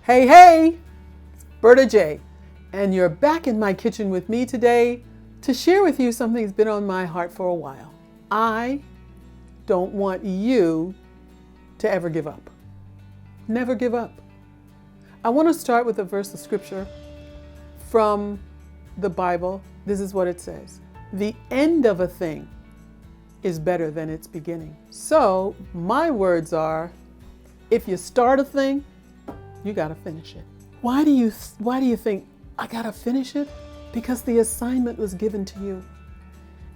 Hey, hey, it's Berta J, and you're back in my kitchen with me today to share with you something that's been on my heart for a while. I don't want you to ever give up. Never give up. I want to start with a verse of scripture from the Bible. This is what it says. The end of a thing is better than its beginning. So my words are, if you start a thing, you got to finish it. Why do you think I got to finish it? Because the assignment was given to you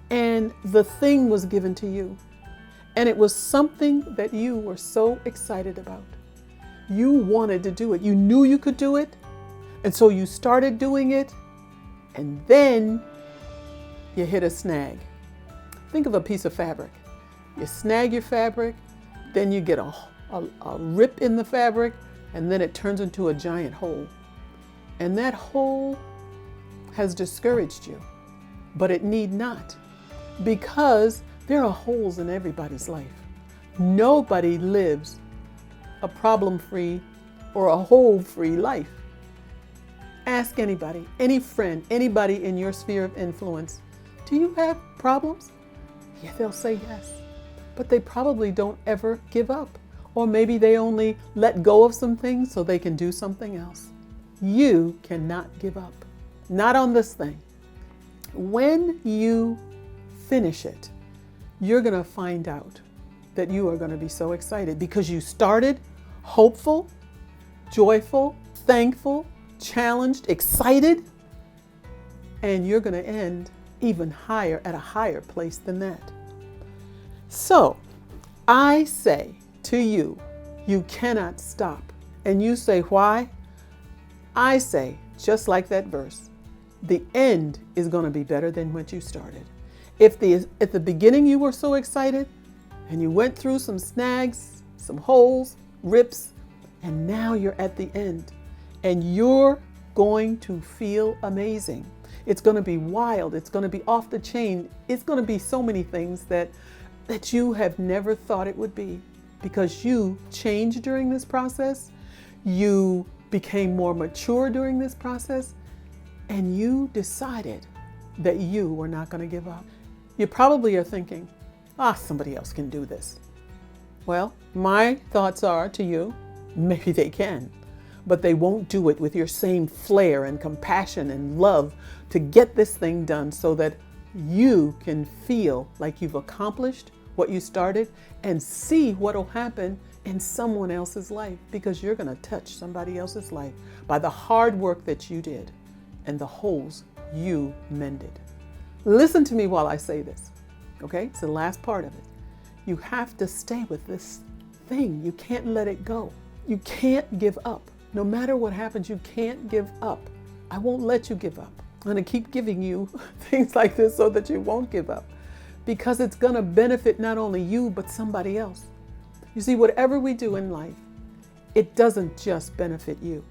and the thing was given to you. And it was something that you were so excited about. You wanted to do it. You knew you could do it. And so you started doing it. And then you hit a snag. Think of a piece of fabric. You snag your fabric, then you get a rip in the fabric, and then it turns into a giant hole. And that hole has discouraged you, but it need not, because there are holes in everybody's life. Nobody lives a problem-free or a hole-free life. Ask anybody, any friend, anybody in your sphere of influence, do you have problems? Yeah, they'll say yes, but they probably don't ever give up. Or maybe they only let go of some things so they can do something else. You cannot give up. Not on this thing. When you finish it, you're going to find out that you are going to be so excited because you started hopeful, joyful, thankful, challenged, excited, and you're going to end even higher at a higher place than that. So I say to you, you cannot stop. And you say, why? I say, just like that verse, the end is going to be better than what you started. If at the beginning you were so excited and you went through some snags, some holes, rips, and now you're at the end and you're going to feel amazing. It's going to be wild. It's going to be off the chain. It's going to be so many things that you have never thought it would be. Because you changed during this process, you became more mature during this process, and you decided that you were not going to give up. You probably are thinking, somebody else can do this. Well, my thoughts are to you, maybe they can, but they won't do it with your same flair and compassion and love to get this thing done so that you can feel like you've accomplished what you started and see what will happen in someone else's life, because you're going to touch somebody else's life by the hard work that you did and the holes you mended. Listen to me while I say this, okay? It's the last part of it. You have to stay with this thing. You can't let it go. You can't give up. No matter what happens, you can't give up. I won't let you give up. I'm going to keep giving you things like this so that you won't give up, because it's going to benefit not only you, but somebody else. You see, whatever we do in life, it doesn't just benefit you.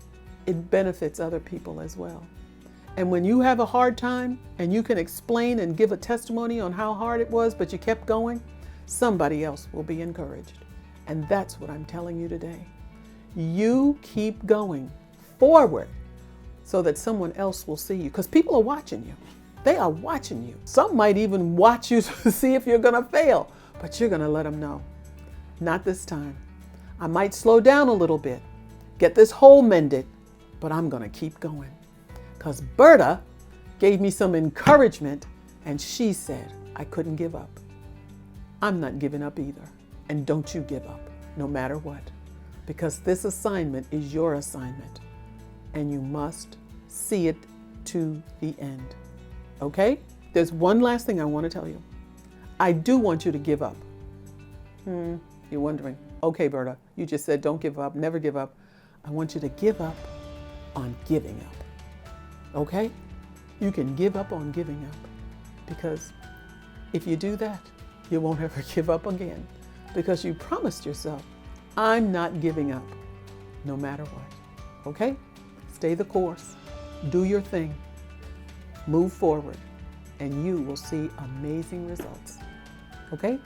It benefits other people as well. And when you have a hard time and you can explain and give a testimony on how hard it was, but you kept going, somebody else will be encouraged. And that's what I'm telling you today. You keep going forward so that someone else will see you, because people are watching you. They are watching you. Some might even watch you to see if you're going to fail, but you're going to let them know. Not this time. I might slow down a little bit, get this hole mended, but I'm going to keep going. Because Berta gave me some encouragement and she said I couldn't give up. I'm not giving up either. And don't you give up, no matter what. Because this assignment is your assignment and you must see it to the end. Okay? There's one last thing I want to tell you. I do want you to give up. You're wondering, okay, Berta, you just said don't give up, never give up. I want you to give up on giving up. Okay? You can give up on giving up, because if you do that, you won't ever give up again, because you promised yourself, I'm not giving up no matter what. Okay? Stay the course. Do your thing. Move forward, and you will see amazing results. Okay?